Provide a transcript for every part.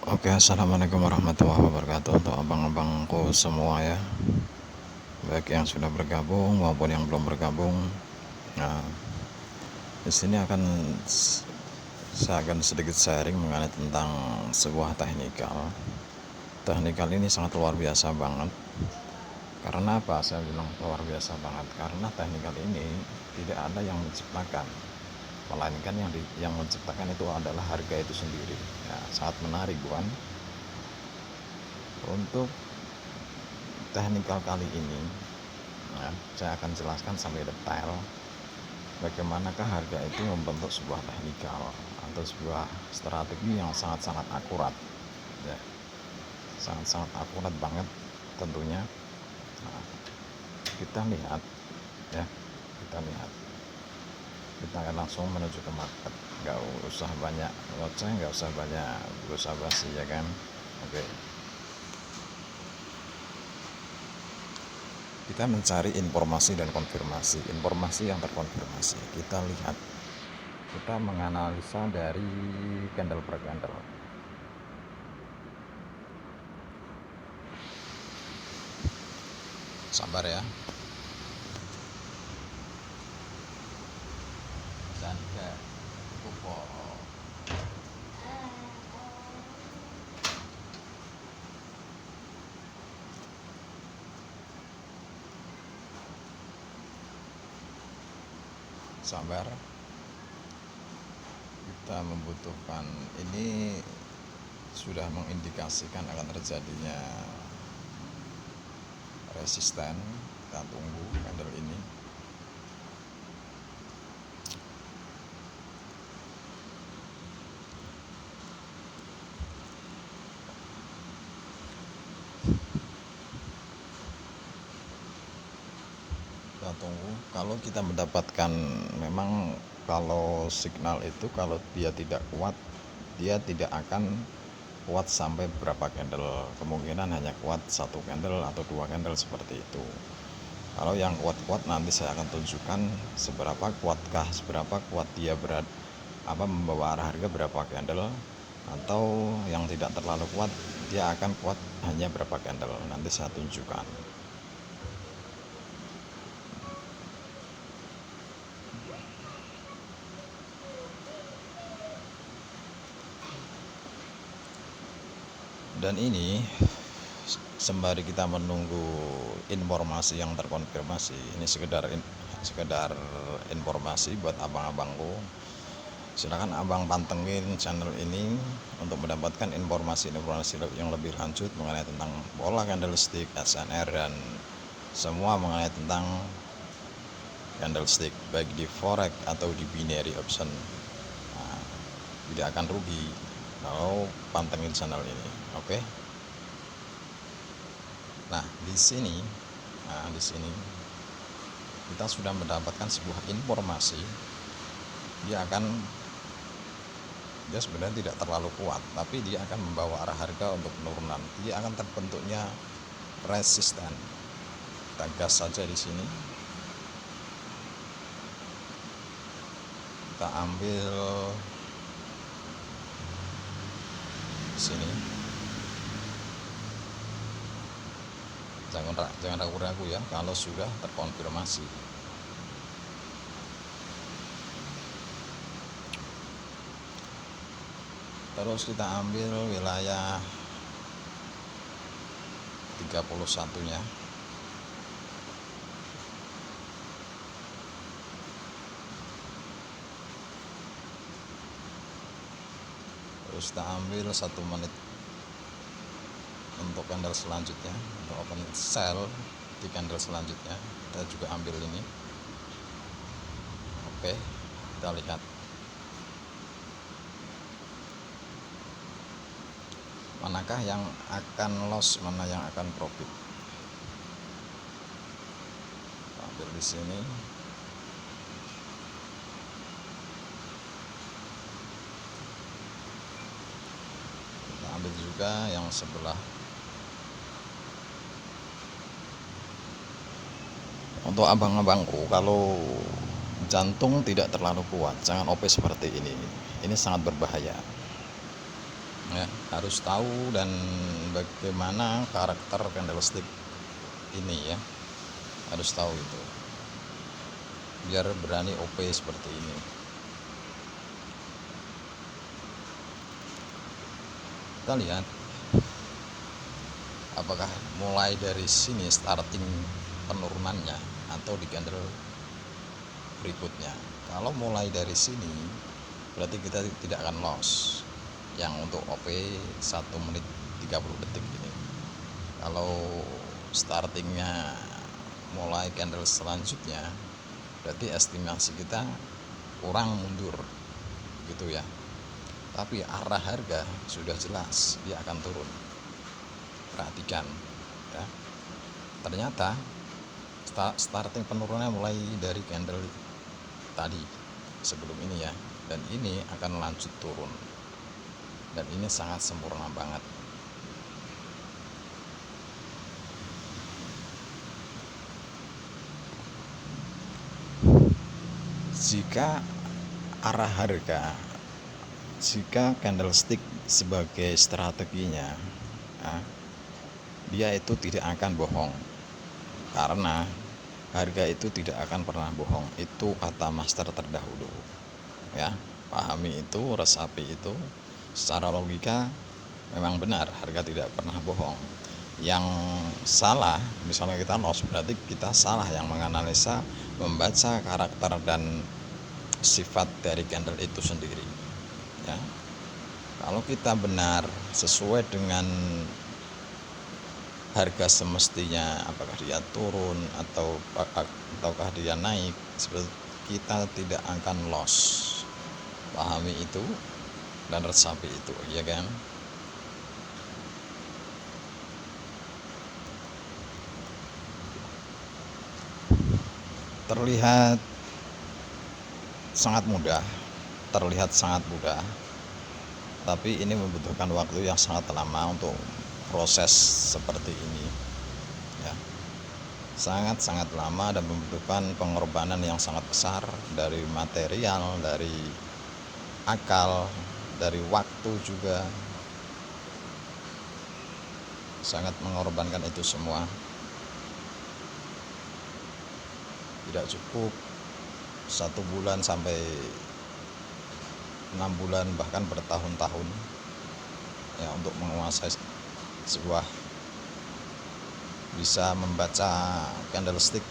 Oke, assalamualaikum warahmatullahi wabarakatuh untuk abang-abangku semua ya, baik yang sudah bergabung maupun yang belum bergabung. Nah, di sini saya akan sedikit sharing mengenai tentang sebuah teknikal. Teknikal ini sangat luar biasa banget. Karena apa? Saya bilang luar biasa banget karena teknikal ini tidak ada yang menciptakan, melainkan yang menciptakan itu adalah harga itu sendiri. Ya, sangat menarik bukan? Untuk teknikal kali ini ya, saya akan jelaskan sampai detail bagaimanakah harga itu membentuk sebuah teknikal atau sebuah strategi yang sangat-sangat akurat ya, sangat-sangat akurat banget tentunya. Nah, kita lihat ya, kita akan langsung menuju ke market, nggak usah banyak ngoceh, nggak usah banyak berusaha basi ya kan. Oke, kita mencari informasi dan konfirmasi, informasi yang terkonfirmasi. Kita lihat, kita menganalisa dari candle per candle. Sabar ya, dan ke kupo. Sabar, kita membutuhkan ini sudah mengindikasikan akan terjadinya resisten. Kita tunggu candle ini. Kita tunggu. Kalau kita mendapatkan, memang kalau signal itu kalau dia tidak kuat, dia tidak akan kuat sampai berapa candle, kemungkinan hanya kuat satu candle atau dua candle seperti itu. Kalau yang kuat-kuat nanti saya akan tunjukkan seberapa kuat dia membawa arah harga berapa candle, atau yang tidak terlalu kuat dia akan kuat hanya berapa candle, nanti saya tunjukkan. Dan ini sembari kita menunggu informasi yang terkonfirmasi, ini sekedar informasi buat abang-abangku. Silakan abang pantengin channel ini untuk mendapatkan informasi-informasi yang lebih lanjut mengenai tentang pola candlestick, SNR, dan semua mengenai tentang candlestick baik di forex atau di binary option. Nah, tidak akan rugi kalau pantengin channel ini. Oke. Nah, di sini kita sudah mendapatkan sebuah informasi. Dia sebenarnya tidak terlalu kuat, tapi dia akan membawa arah harga untuk penurunan. Dia akan terbentuknya resisten. Kita gas saja di sini. Kita ambil di sini. Jangan ragu-ragu ya kalau sudah terkonfirmasi. Terus kita ambil wilayah 31-nya. Terus kita ambil 1 menit untuk candle selanjutnya, untuk open sell di candle selanjutnya. Kita juga ambil ini. Oke, kita lihat manakah yang akan loss, mana yang akan profit. Kita ambil di sini. Kita ambil juga yang sebelah. Untuk abang-abangku, kalau jantung tidak terlalu kuat, jangan OP seperti ini sangat berbahaya. ya, harus tahu dan bagaimana karakter candlestick ini ya, harus tahu itu biar berani OP seperti ini. Kita lihat apakah mulai dari sini starting penurunannya atau di candle berikutnya. Kalau mulai dari sini berarti kita tidak akan loss yang untuk OP 1 menit 30 detik ini. Kalau startingnya mulai candle selanjutnya berarti estimasi kita kurang mundur gitu ya, tapi arah harga sudah jelas dia akan turun. Perhatikan ya, ternyata starting penurunannya mulai dari candle tadi sebelum ini ya, dan ini akan lanjut turun, dan ini sangat sempurna banget. Jika arah harga, jika candlestick sebagai strateginya, nah, dia itu tidak akan bohong, karena harga itu tidak akan pernah bohong. Itu kata master terdahulu ya, pahami itu, resapi itu. Secara logika memang benar, harga tidak pernah bohong. Yang salah misalnya kita loss, berarti kita salah yang menganalisa, membaca karakter dan sifat dari candle itu sendiri ya. Kalau kita benar sesuai dengan harga semestinya, apakah dia turun ataukah dia naik, seperti kita tidak akan loss. Pahami itu dan resapi itu ya kan. Terlihat sangat mudah, tapi ini membutuhkan waktu yang sangat lama untuk proses seperti ini ya, sangat lama dan membutuhkan pengorbanan yang sangat besar dari material, dari akal, dari waktu juga. Sangat mengorbankan itu semua. Tidak cukup 1 bulan sampai 6 bulan bahkan bertahun-tahun ya untuk menguasai sebuah, bisa membaca candlestick.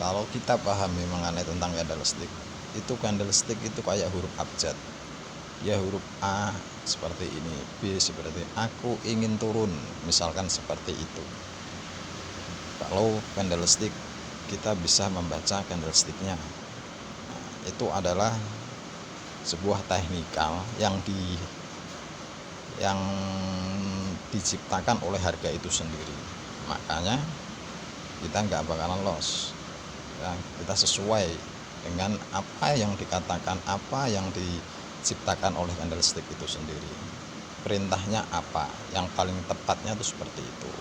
Kalau kita pahami mengenai tentang candlestick, itu candlestick itu kayak huruf abjad ya, huruf A seperti ini, B seperti aku ingin turun, misalkan seperti itu. Kalau candlestick kita bisa membaca candlesticknya, nah, itu adalah sebuah teknikal yang diciptakan oleh harga itu sendiri. Makanya kita nggak bakalan loss ya, kita sesuai dengan apa yang dikatakan, apa yang diciptakan oleh candlestick itu sendiri. Perintahnya apa, yang paling tepatnya itu seperti itu.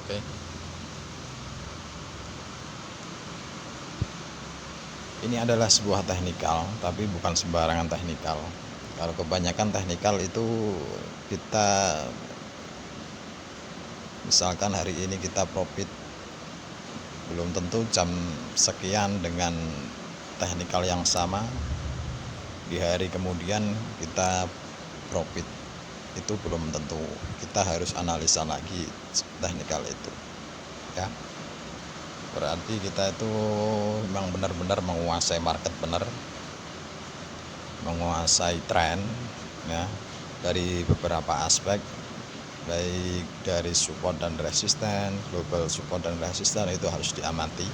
Oke. Ini adalah sebuah teknikal, tapi bukan sembarangan teknikal. Kalau kebanyakan teknikal itu kita, misalkan hari ini kita profit, belum tentu jam sekian dengan teknikal yang sama di hari kemudian kita profit, itu belum tentu. Kita harus analisa lagi teknikal itu ya. Berarti kita itu memang benar-benar menguasai market, benar menguasai tren ya, dari beberapa aspek, baik dari support dan resisten, global support dan resisten itu harus diamati.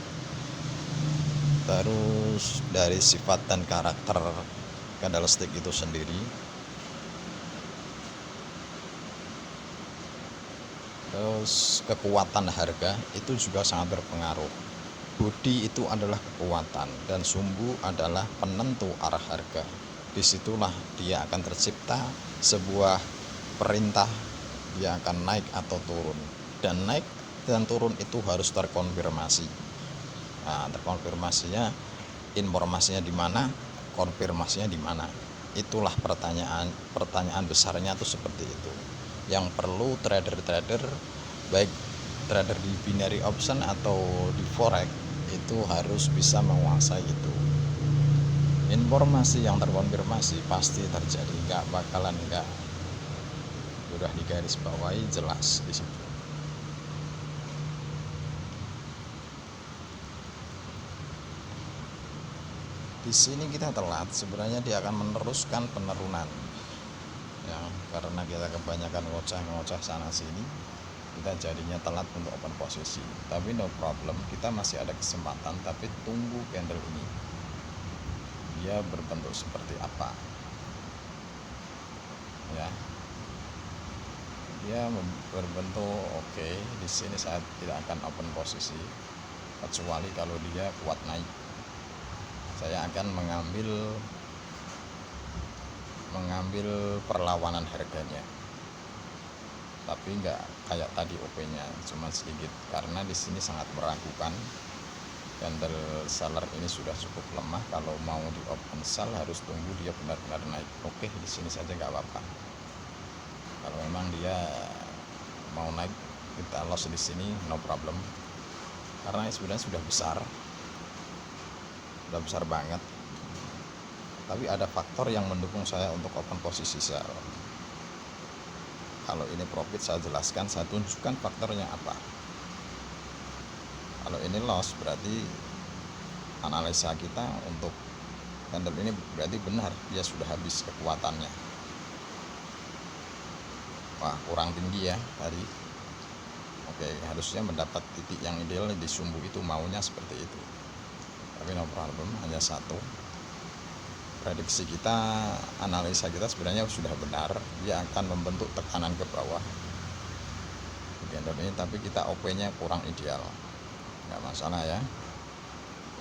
Terus dari sifat dan karakter candlestick itu sendiri. Terus kekuatan harga itu juga sangat berpengaruh. Bodi itu adalah kekuatan dan sumbu adalah penentu arah harga. Disitulah dia akan tercipta sebuah perintah, dia akan naik atau turun. Dan naik dan turun itu harus terkonfirmasi. Nah, terkonfirmasinya informasinya di mana, konfirmasinya di mana. Itulah pertanyaan besarnya tuh seperti itu. Yang perlu trader-trader, baik trader di binary option atau di forex, itu harus bisa menguasai itu. Informasi yang terkonfirmasi pasti terjadi, nggak bakalan nggak. Udah digaris bawahi jelas di situ. Di sini kita telat, sebenarnya dia akan meneruskan penurunan ya, karena kita kebanyakan ngoceh sana sini, kita jadinya telat untuk open posisi. Tapi no problem, kita masih ada kesempatan, tapi tunggu candle ini dia berbentuk seperti apa ya. Dia berbentuk oke. Di sini saya tidak akan open posisi kecuali kalau dia kuat naik. Saya akan mengambil perlawanan harganya, tapi nggak kayak tadi OP-nya, cuma sedikit, karena di sini sangat meragukan. Candle seller ini sudah cukup lemah. Kalau mau di open sell harus tunggu dia benar-benar naik. Oke, di sini saja nggak apa-apa. Kalau memang dia mau naik, kita loss di sini, no problem, karena sebenarnya sudah besar banget. Tapi ada faktor yang mendukung saya untuk open posisi sell. Kalau ini profit saya jelaskan, saya tunjukkan faktornya apa. Kalau ini loss berarti analisa kita untuk candle ini berarti benar, dia sudah habis kekuatannya. Wah, kurang tinggi ya tadi. Oke, harusnya mendapat titik yang ideal di sumbu itu, maunya seperti itu. Tapi no problem, hanya satu. Prediksi kita, analisa kita sebenarnya sudah benar, dia akan membentuk tekanan ke bawah candle ini, tapi kita OP-nya kurang ideal. Nggak masalah ya,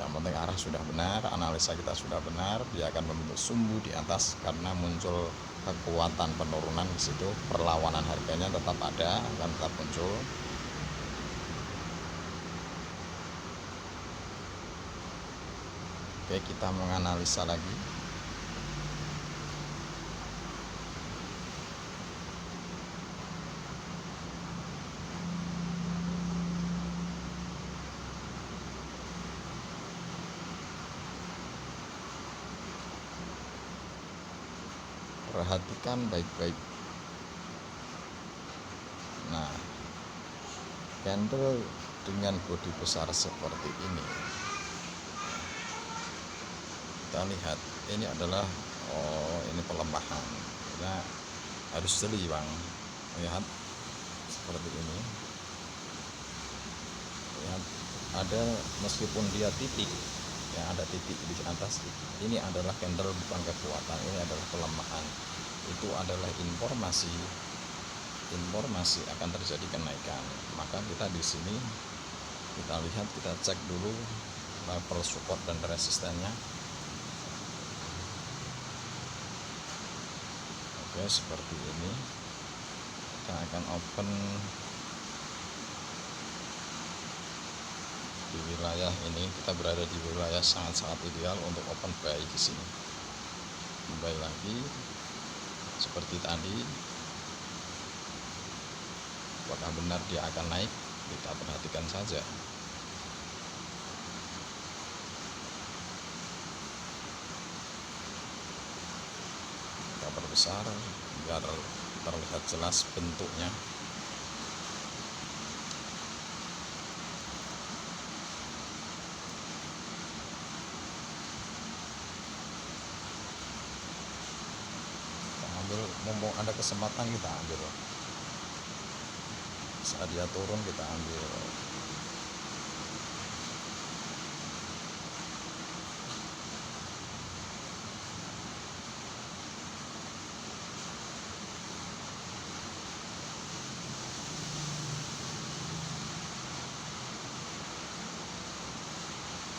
yang penting arah sudah benar, analisa kita sudah benar, dia akan membentuk sumbu di atas karena muncul kekuatan penurunan di situ. Perlawanan harganya tetap ada, akan tetap muncul. Oke, kita menganalisa lagi. Perhatikan baik-baik. Nah, candle dengan bodi besar seperti ini, kita lihat ini adalah ini pelemahan. Kita harus jeli bang, lihat seperti ini. Lihat, ada meskipun dia titik ya, ada titik di atas, ini adalah candle bukan kekuatan, ini adalah pelemahan. Itu adalah informasi akan terjadi kenaikan. Maka kita di sini kita lihat, kita cek dulu level support dan resistennya. Oke, seperti ini. Kita akan open di wilayah ini. Kita berada di wilayah sangat-sangat ideal untuk open buy di sini. Kembali lagi seperti tadi, apakah benar dia akan naik? Kita perhatikan saja. Kita perbesar biar terlihat jelas bentuknya. Mumpung ada kesempatan kita ambil, saat dia turun kita ambil.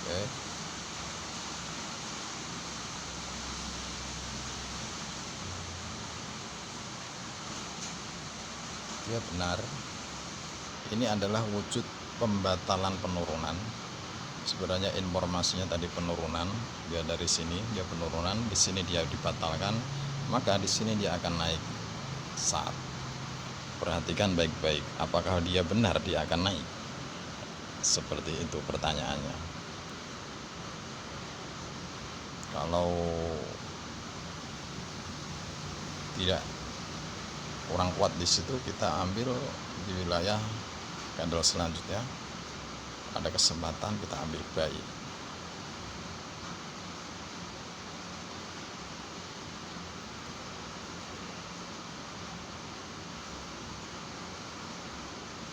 Oke, dia benar, ini adalah wujud pembatalan penurunan sebenarnya informasinya tadi penurunan, dia dari sini dia penurunan, di sini dia dibatalkan, maka di sini dia akan naik saat. Perhatikan baik-baik, apakah dia benar dia akan naik? Seperti itu pertanyaannya. Kalau tidak kurang kuat di situ, kita ambil di wilayah candle selanjutnya, ada kesempatan kita ambil buy.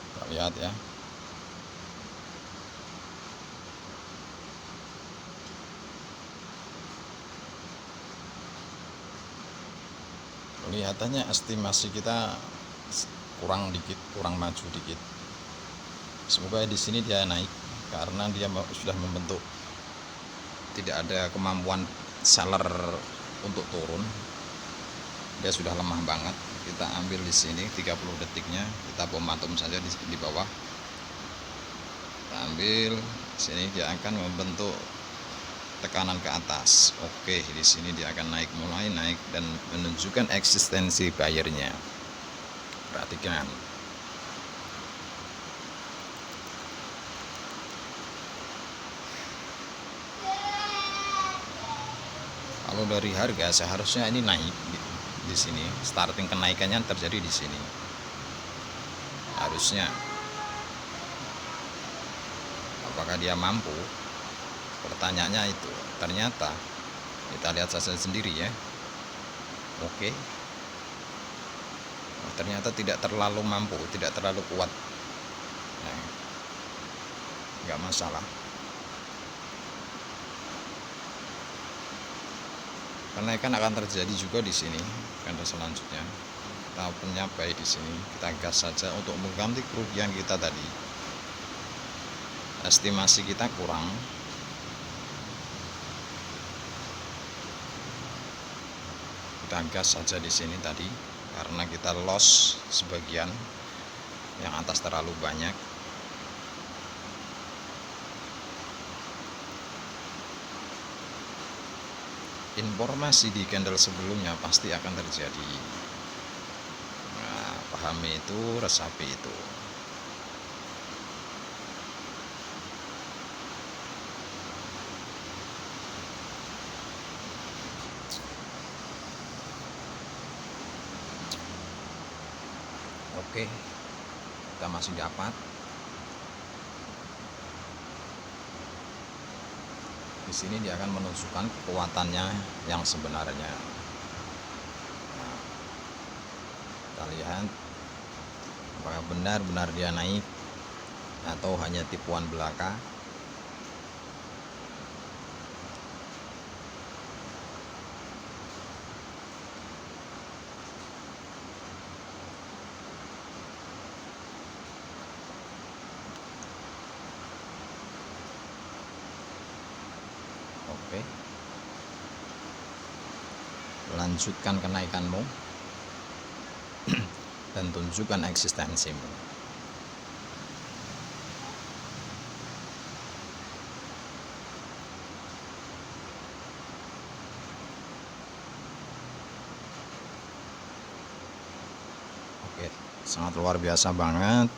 Kita lihat ya, kelihatannya estimasi kita kurang dikit, kurang maju dikit. Semoga di sini dia naik karena dia sudah membentuk, tidak ada kemampuan seller untuk turun, dia sudah lemah banget. Kita ambil di sini 30 detiknya, kita pematum saja di bawah. Kita ambil sini, dia akan membentuk tekanan ke atas. Oke, di sini dia akan naik, mulai naik dan menunjukkan eksistensi buyernya. Perhatikan. Kalau dari harga seharusnya ini naik di sini. Starting kenaikannya terjadi di sini. Harusnya. Apakah dia mampu? Pertanyaannya itu. Ternyata kita lihat saja sendiri ya. Oke. Ternyata tidak terlalu mampu, tidak terlalu kuat. Nah, nggak masalah. Kenaikan akan terjadi juga di sini. Candle selanjutnya kita penyapai di sini, kita gas saja untuk mengganti kerugian kita tadi. Estimasi kita kurang. Kita gas saja di sini tadi karena kita loss sebagian, yang atas terlalu banyak. Informasi di candle sebelumnya pasti akan terjadi. Nah, pahami itu, resapi itu. Oke, kita masih dapat. Di sini dia akan menunjukkan kekuatannya yang sebenarnya. Nah, kita lihat apakah benar-benar dia naik atau hanya tipuan belaka. Oke, lanjutkan kenaikanmu dan tunjukkan eksistensimu. Oke, sangat luar biasa banget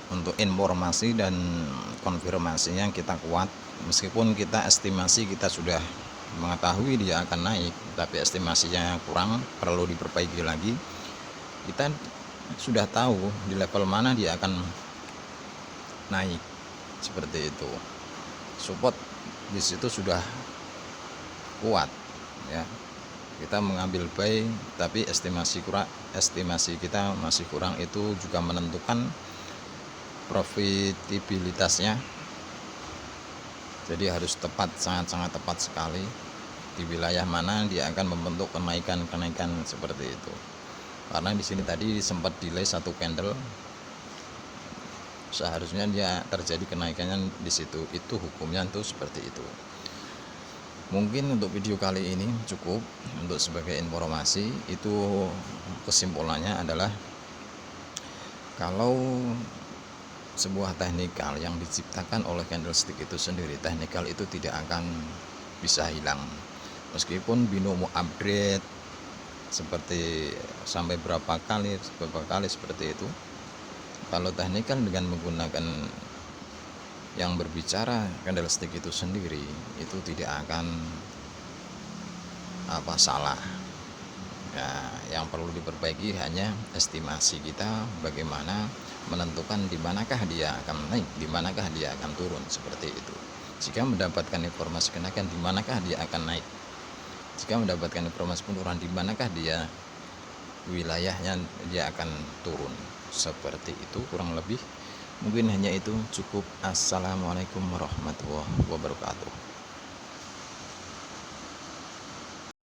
untuk informasi dan konfirmasinya. Kita kuat, meskipun kita estimasi kita sudah mengetahui dia akan naik, tapi estimasinya kurang, perlu diperbaiki lagi. Kita sudah tahu di level mana dia akan naik, seperti itu. Support di situ sudah kuat ya. Kita mengambil buy, tapi estimasi kita masih kurang. Itu juga menentukan profitabilitasnya. Jadi harus tepat, sangat-sangat tepat sekali di wilayah mana dia akan membentuk kenaikan seperti itu. Karena di sini tadi sempat delay satu candle, seharusnya dia terjadi kenaikannya di situ. Itu hukumnya itu seperti itu. Mungkin untuk video kali ini cukup untuk sebagai informasi. Itu kesimpulannya adalah kalau sebuah teknikal yang diciptakan oleh candlestick itu sendiri, teknikal itu tidak akan bisa hilang meskipun binomo upgrade seperti sampai berapa kali seperti itu. Kalau teknikal dengan menggunakan yang berbicara candlestick itu sendiri, itu tidak akan salah. Nah, yang perlu diperbaiki hanya estimasi kita, bagaimana menentukan di manakah dia akan naik, di manakah dia akan turun, seperti itu. Jika mendapatkan informasi kenaikan, di manakah dia akan naik. Jika mendapatkan informasi penurunan, di manakah dia wilayahnya dia akan turun. Seperti itu kurang lebih. Mungkin hanya itu cukup. Assalamualaikum warahmatullahi wabarakatuh.